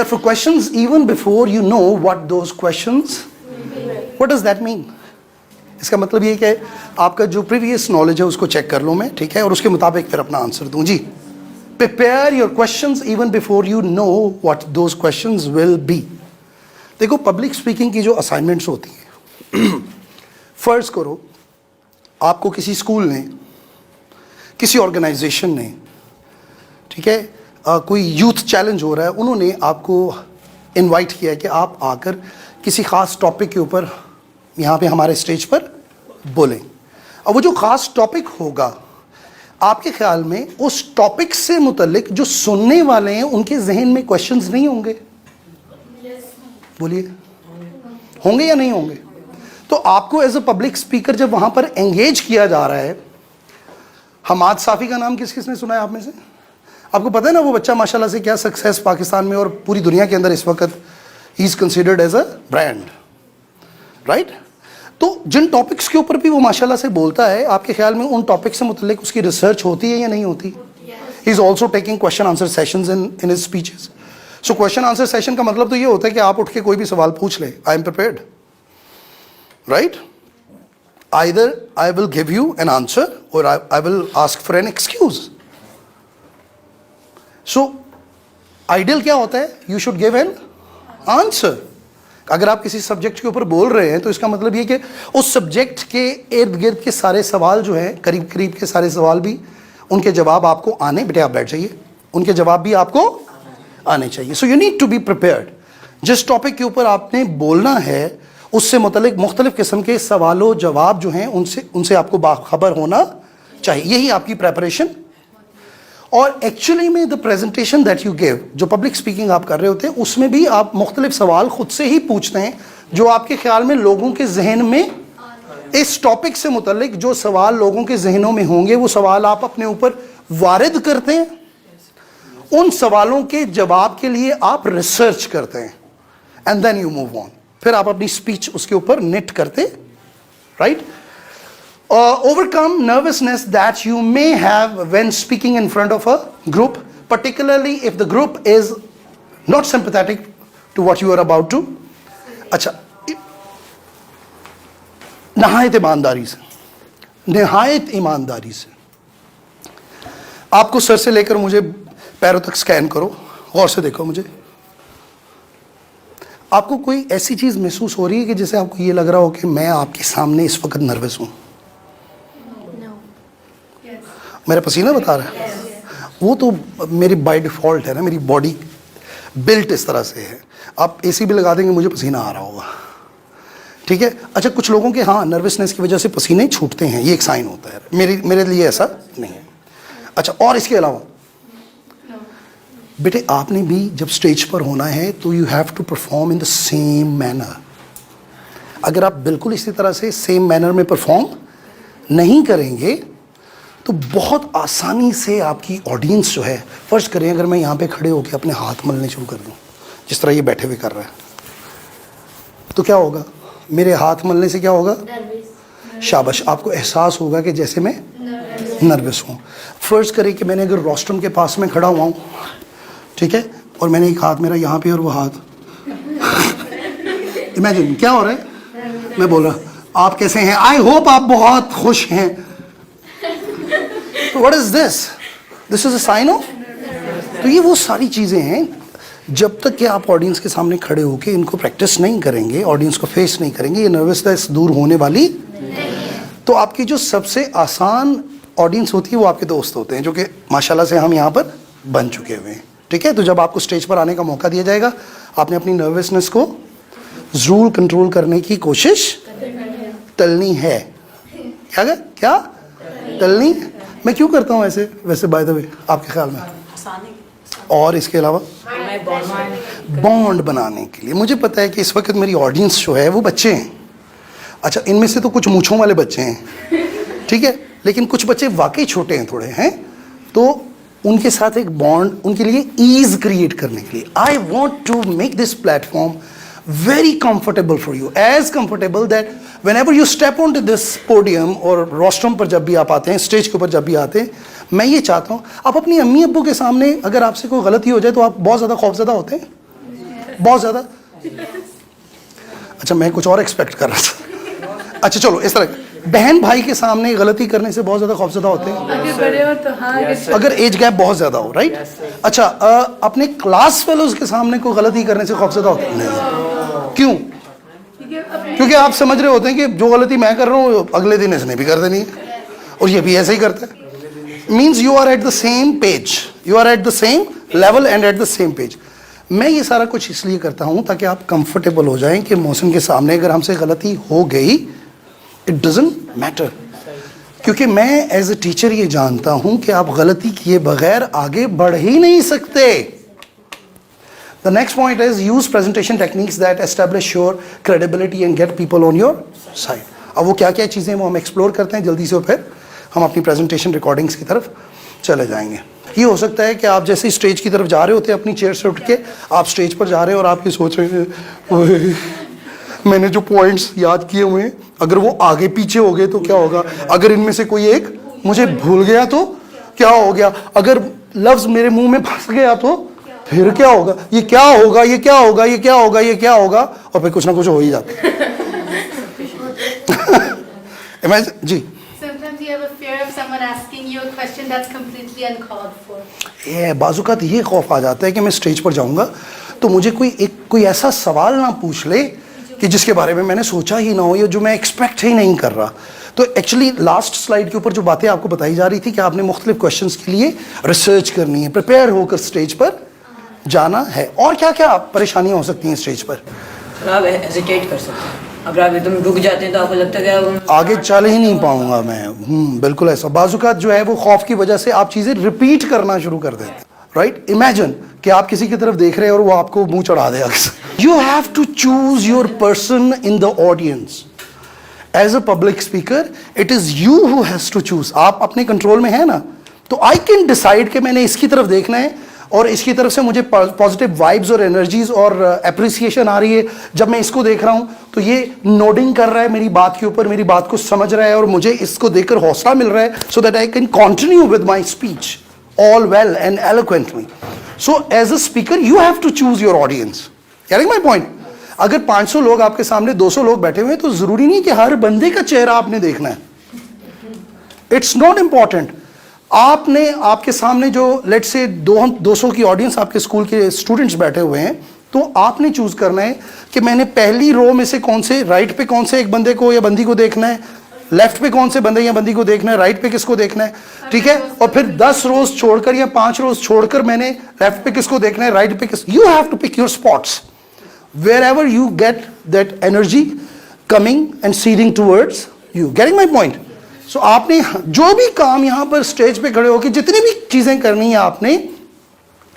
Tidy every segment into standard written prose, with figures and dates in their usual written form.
prepare for questions even before you know what those questions, what does that mean? इसका मतलब ये कि आपका जो प्रीवियस नॉलेज है उसको चेक कर लूँ मैं, ठीक है, और उसके मुताबिक फिर अपना आंसर दूँ जी. Prepare your questions even before you know what those questions will be. देखो पब्लिक स्पीकिंग की जो असाइनमेंट्स होती हैं, फर्ज करो आपको किसी स्कूल ने, किसी ऑर्गेनाइजेशन ने, ठीक है, कोई यूथ चैलेंज हो रहा है, उन्होंने आपको इनवाइट किया है कि आप आकर किसी ख़ास टॉपिक के ऊपर यहाँ पे हमारे स्टेज पर बोलें. और वो जो ख़ास टॉपिक होगा, आपके ख्याल में उस टॉपिक से मुतल्लिक जो सुनने वाले हैं उनके जहन में क्वेश्चंस नहीं होंगे? बोलिए, होंगे या नहीं होंगे? तो आपको एज अ पब्लिक स्पीकर जब वहाँ पर एंगेज किया जा रहा है, हमाद साफ़ी का नाम किस किसने सुना है आप में से? आपको पता है ना वो बच्चा माशाल्लाह से क्या सक्सेस पाकिस्तान में और पूरी दुनिया के अंदर इस वक्त ही is considered as a brand, right? तो जिन टॉपिक्स के ऊपर भी वो माशाल्लाह से बोलता है, आपके ख्याल में उन टॉपिक से मुतल्लिक उसकी रिसर्च होती है या नहीं होती? He is also taking question answer sessions in his speeches. So question answer session का मतलब तो ये होता है कि आप उठ के कोई भी सवाल पूछ ले, I am prepared, right? Either I will give you an answer or I will ask for an excuse. So, ideal क्या होता है? You should give an answer. अगर आप किसी सब्जेक्ट के ऊपर बोल रहे हैं तो इसका मतलब ये कि उस सब्जेक्ट के इर्द गिर्द के सारे सवाल जो हैं, करीब करीब के सारे सवाल भी, उनके जवाब आपको आने, बेटे आप बैठ जाइए, उनके जवाब भी आपको आने चाहिए. So you need to be prepared. जिस टॉपिक के ऊपर आपने बोलना है उससे मुतल्लिक मुख्तलिफ किस्म के सवालों जवाब जो हैं उनसे आपको बाखबर होना चाहिए. यही आपकी प्रेपरेशन. और एक्चुअली में the presentation that you give, जो पब्लिक स्पीकिंग आप कर रहे होते हैं, उसमें भी आप मुख्तलिफ सवाल खुद से ही पूछते हैं जो आपके ख्याल में लोगों के जहन में इस टॉपिक से मुतल्लिक जो सवाल लोगों के जहनों में होंगे, वो सवाल आप अपने ऊपर वारिद करते हैं. उन सवालों के जवाब के लिए आप रिसर्च करते हैं and then you move on. फिर आप अपनी स्पीच उसके ऊपर नेट करते, right? Overcome nervousness that you may have when speaking in front of a group, particularly if the group is not sympathetic to what you are about to. अच्छा, नहायत ईमानदारी से आपको सर से लेकर मुझे पैरों तक स्कैन करो, गौर से देखो मुझे. आपको कोई ऐसी चीज़ महसूस हो रही है कि जैसे आपको ये लग रहा हो कि मैं आपके सामने इस वक्त नर्वस हूँ? मेरा पसीना बता रहा है. वो तो मेरी बाय डिफ़ॉल्ट है ना, मेरी बॉडी बिल्ट इस तरह से है. आप एसी भी लगा देंगे, मुझे पसीना आ रहा होगा, ठीक है? अच्छा, कुछ लोगों के हाँ नर्वसनेस की वजह से पसीने छूटते हैं, ये एक साइन होता है. मेरे लिए ऐसा नहीं है. अच्छा, और इसके अलावा बेटे आपने भी जब स्टेज पर होना है तो you have to perform in the same manner. अगर आप बिल्कुल इसी तरह से सेम मैनर में परफॉर्म नहीं करेंगे तो बहुत आसानी से आपकी ऑडियंस जो है, फर्ज करें अगर मैं यहाँ पे खड़े होकर अपने हाथ मलने शुरू कर दूँ जिस तरह ये बैठे हुए कर रहा है, तो क्या होगा? मेरे हाथ मलने से क्या होगा? शाबाश, आपको एहसास होगा कि जैसे मैं नर्वस हूँ. फर्ज करें कि मैंने अगर रोस्ट्रम के पास में खड़ा हुआ हूँ, ठीक है, और मैंने एक हाथ मेरा यहाँ पे और वो हाथ इमेजिन क्या हो रहा है. मैं बोल रहा आप कैसे हैं, आई होप आप बहुत खुश हैं. What is this? This is a sign of. तो ये वो सारी चीज़ें हैं, जब तक कि आप ऑडियंस के सामने खड़े होकर इनको प्रैक्टिस नहीं करेंगे, ऑडियंस को फेस नहीं करेंगे, ये नर्वसनेस दूर होने वाली. तो आपकी जो सबसे आसान ऑडियंस होती है वो आपके दोस्त होते हैं, जो कि माशाल्लाह से हम यहाँ पर बन चुके हुए हैं, ठीक है? तो जब आपको स्टेज पर आने का मौका दिया जाएगा, आपने अपनी नर्वसनेस को ज़रूर कंट्रोल करने की कोशिश तलनी है. क्या तलनी? मैं क्यों करता हूँ ऐसे वैसे बाय द वे आपके ख्याल में? और इसके अलावा बॉन्ड बनाने के लिए. मुझे पता है कि इस वक्त मेरी ऑडियंस जो है वो बच्चे हैं. अच्छा, इनमें से तो कुछ मूँछों वाले बच्चे हैं, ठीक है, लेकिन कुछ बच्चे वाकई छोटे हैं थोड़े, हैं, तो उनके साथ एक बॉन्ड, उनके लिए ईज क्रिएट करने के लिए I want to make this platform very comfortable for you, as comfortable that whenever you step onto this podium और rostrum पर जब भी आप आते हैं, स्टेज के ऊपर जब भी आते हैं, मैं ये चाहता हूँ आप अपनी अम्मी अब्बू के सामने अगर आपसे कोई गलती हो जाए तो आप बहुत ज़्यादा खौफज़दा होते हैं? बहुत ज़्यादा। अच्छा, मैं कुछ और एक्सपेक्ट कर रहा था। अच्छा चलो, इस तरह बहन भाई के सामने गलती करने से बहुत ज़्यादा खौफजदा होते हैं अगर बड़े हो तो हाँ, अगर एज गैप बहुत ज़्यादा हो, राइट? अच्छा, अपने क्लास फेलोज के सामने कोई गलती करने से खौफजदा होते हैं? नहीं। क्यों? क्योंकि आप समझ रहे होते हैं कि जो गलती मैं कर रहा हूँ अगले दिन इसने भी कर देनी है और ये भी ऐसे ही करता है। Means you are at the same page, you are at the same level and at the same page. मैं ये सारा कुछ इसलिए करता हूँ ताकि आप कंफर्टेबल हो जाएं कि मोहसिन के सामने अगर हमसे गलती हो गई, इट डजंट मैटर, क्योंकि मैं एज ए टीचर ये जानता हूँ कि आप गलती किए बगैर आगे बढ़ ही नहीं सकते। The next point is use presentation techniques that establish your credibility and get people on your side. अब वो क्या क्या चीज़ें वो हम एक्सप्लोर करते हैं जल्दी से, और फिर हम अपनी प्रेजेंटेशन रिकॉर्डिंग्स की तरफ चले जाएंगे। ये हो सकता है कि आप जैसे स्टेज की तरफ जा रहे होते हैं अपनी चेयर से उठ के, आप स्टेज पर जा रहे हैं और आप ये सोच रहे हैं ओए, मैंने जो पॉइंट्स याद किए हुए हैं अगर वो आगे पीछे हो गए तो क्या होगा, अगर इनमें से कोई एक मुझे भूल गया तो क्या हो गया, अगर लफ्ज़ मेरे मुंह में फंस गया तो फिर क्या होगा, ये क्या होगा, ये क्या होगा, ये क्या होगा, ये क्या होगा, और फिर कुछ ना कुछ हो ही जाता है। जी, Sometimes you have a fear of someone asking you a question that's completely uncalled for. ये बाजुकात ये खौफ आ जाता है कि मैं स्टेज पर जाऊंगा तो मुझे कोई ऐसा सवाल ना पूछ ले कि जिसके बारे में मैंने सोचा ही ना हो या जो मैं एक्सपेक्ट ही नहीं कर रहा। तो एक्चुअली लास्ट स्लाइड के ऊपर जो बातें आपको बताई जा रही थी कि आपने मुख्तलिफ क्वेश्चंस के लिए रिसर्च करनी है, प्रिपेयर होकर स्टेज पर जाना है। और क्या क्या परेशानियां हो सकती हैं स्टेज पर? आप हेजिटेट कर सकते हैं, अगर आप एकदम रुक जाते हैं तो आपको लगता है कि आगे चल ही नहीं पाऊंगा मैं। बिल्कुल ऐसा। बाजुकात जो है वो खौफ की वजह से आप चीज़ें रिपीट करना शुरू कर देते हैं, राइट? इमेजिन कि आप किसी की तरफ देख रहे हैं और वो आपको मुंह चढ़ा दे। You have to choose your person in the audience. As a public speaker it is you who has to choose. आप अपने कंट्रोल में है ना, तो आई कैन डिसाइड कि मैंने इसकी तरफ देखना है और इसकी तरफ से मुझे पॉजिटिव वाइब्स और एनर्जीज और अप्रिसिएशन आ रही है। जब मैं इसको देख रहा हूँ तो ये नोडिंग कर रहा है मेरी बात के ऊपर, मेरी बात को समझ रहा है और मुझे इसको देखकर हौसला मिल रहा है, so that I can continue with my speech all well and eloquently. So as a speaker you have to choose your audience. Carrying my point? अगर 500 लोग आपके सामने, 200 लोग बैठे हुए हैं तो जरूरी नहीं कि हर बंदे का चेहरा आपने देखना है। It's not important. आपने आपके सामने जो लेट्स से 200 की ऑडियंस आपके स्कूल के स्टूडेंट्स बैठे हुए हैं, तो आपने चूज करना है कि मैंने पहली रो में से कौन से, राइट पे कौन से एक बंदे को या बंदी को देखना है, लेफ्ट पे कौन से बंदे या बंदी को देखना है, राइट पे किसको देखना है, ठीक है? और फिर 10 रोज छोड़कर या 5 रोज छोड़कर मैंने लेफ्ट पे किसको देखना है, राइट पे किस। You have to pick your spots wherever you get that energy coming and seeding towards you. Getting my point? So आपने जो भी काम यहां पर स्टेज पे खड़े होकर जितनी भी चीजें करनी है आपने,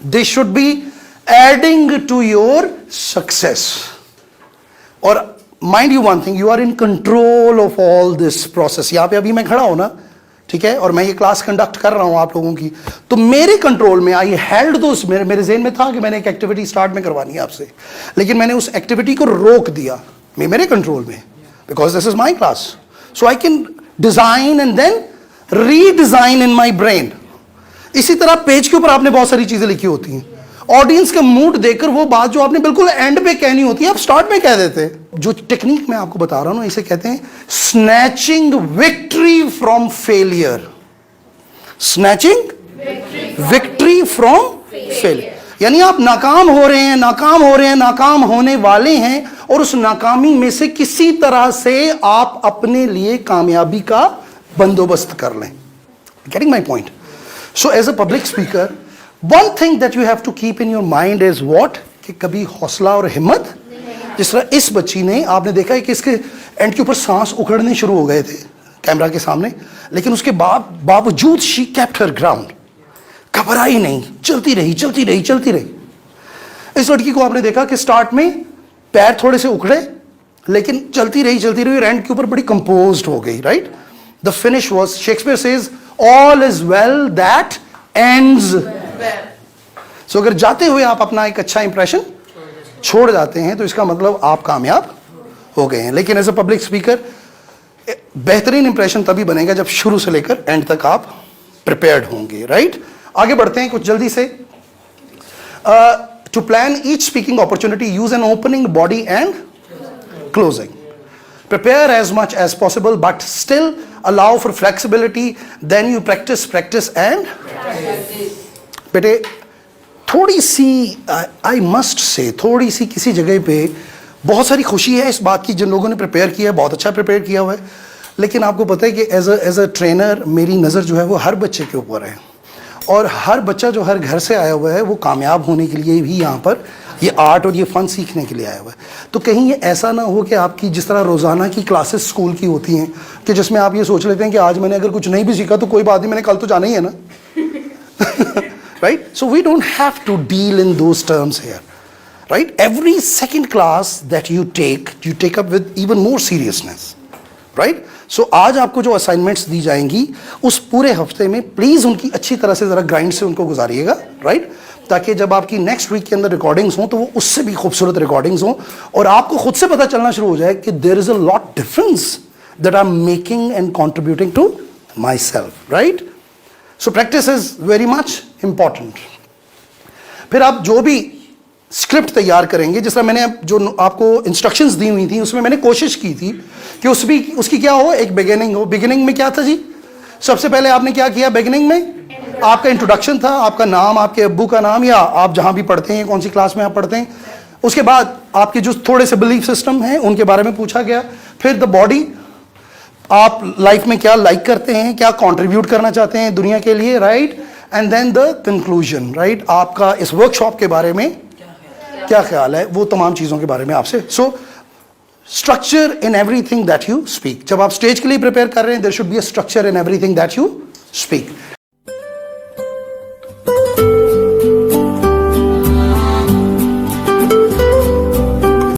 they should be adding to your success. और mind you one thing, you are in control of all this process. यहां पे अभी मैं खड़ा हूं ना, ठीक है, और मैं ये क्लास कंडक्ट कर रहा हूं आप लोगों की, तो मेरे कंट्रोल में आई हेल्ड दोस। मेरे ज़हन में था कि मैंने एक एक्टिविटी स्टार्ट में करवानी है आपसे, लेकिन मैंने उस एक्टिविटी को रोक दिया। मेरे कंट्रोल में, because this is my class, so I can design and then redesign in my brain. इसी तरह पेज के ऊपर आपने बहुत सारी चीजें लिखी होती हैं, ऑडियंस का मूड देखकर वो बात जो आपने बिल्कुल एंड पे कहनी होती है आप स्टार्ट में कह देते हैं। जो टेक्निक मैं आपको बता रहा हूं ना, इसे कहते हैं snatching victory from failure. Snatching victory from failure, यानी आप नाकाम हो रहे हैं, नाकाम हो रहे हैं, नाकाम होने वाले हैं, और उस नाकामी में से किसी तरह से आप अपने लिए कामयाबी का बंदोबस्त कर लें। Getting my point? So as a public speaker, one thing that you have to keep in your mind is what, कि कभी हौसला और हिम्मत। जिस तरह इस बच्ची ने, आपने देखा है कि इसके एंड के ऊपर सांस उखड़ने शुरू हो गए थे कैमरा के सामने, लेकिन उसके बावजूद शी केप्ट हर ग्राउंड, घबराई नहीं, चलती रही चलती रही चलती रही। इस लड़की को आपने देखा कि स्टार्ट में पैर थोड़े से उखड़े, लेकिन चलती रही और एंड के ऊपर बड़ी कंपोज्ड हो गई, right? The finish was, Shakespeare says all is well that ends well. So अगर जाते हुए आप अपना एक अच्छा इंप्रेशन छोड़ जाते हैं तो इसका मतलब आप कामयाब हो गए हैं। लेकिन एज अ पब्लिक स्पीकर बेहतरीन इंप्रेशन तभी बनेगा जब शुरू से लेकर एंड तक आप प्रिपेयर्ड होंगे, राइट? आगे बढ़ते हैं कुछ जल्दी से। To plan each speaking opportunity, use an opening, body and closing. Prepare as much as possible, but still allow for flexibility. Then you practice and बेटे थोड़ी सी आई मस्ट से थोड़ी सी किसी जगह पे बहुत सारी खुशी है इस बात की जिन लोगों ने प्रिपेयर किया है, बहुत अच्छा प्रिपेयर किया हुआ है, लेकिन आपको पता है कि एज अ ट्रेनर मेरी नज़र जो है वो हर बच्चे के ऊपर है, और हर बच्चा जो हर घर से आया हुआ है वो कामयाब होने के लिए भी यहाँ पर ये आर्ट और ये फ़न सीखने के लिए आया हुआ है। तो कहीं ये ऐसा ना हो कि आपकी जिस तरह रोज़ाना की क्लासेस स्कूल की होती हैं कि जिसमें आप ये सोच लेते हैं कि आज मैंने अगर कुछ नहीं भी सीखा तो कोई बात नहीं, मैंने कल तो जाना ही है ना। Right? So we don't have to deal in those terms here. Right? Every second class that you take up with even more seriousness. Right? So आज आपको जो assignments दी जाएंगी उस पूरे हफ्ते में प्लीज़ उनकी अच्छी तरह से ज़रा ग्राइंड से उनको गुजारिएगा, राइट, ताकि जब आपकी नेक्स्ट वीक के अंदर रिकॉर्डिंग्स हों तो वो उससे भी खूबसूरत रिकॉर्डिंग्स हों और आपको खुद से पता चलना शुरू हो जाए कि there is a lot difference that I am making and contributing to my self, right. So practice is very much important. फिर आप जो भी स्क्रिप्ट तैयार करेंगे, जिस तरह मैंने जो आपको इंस्ट्रक्शंस दी हुई थी उसमें मैंने कोशिश की थी कि उसकी क्या हो, एक बिगिनिंग हो। बिगिनिंग में क्या था जी, सबसे पहले आपने क्या किया, बिगिनिंग में आपका इंट्रोडक्शन था, आपका नाम, आपके अब्बू का नाम या आप जहां भी पढ़ते हैं, कौन सी क्लास में आप पढ़ते हैं। उसके बाद आपके जो थोड़े से बिलीफ सिस्टम हैं उनके बारे में पूछा गया। फिर द बॉडी, आप लाइफ में क्या लाइक करते हैं, क्या कंट्रीब्यूट करना चाहते हैं दुनिया के लिए, right. And then the conclusion, right, आपका इस वर्कशॉप के बारे में क्या ख्याल है, वो तमाम चीज़ों के बारे में आपसे। So structure in everything that you speak. जब आप स्टेज के लिए प्रिपेयर कर रहे हैं, there should be a structure in everything that you speak.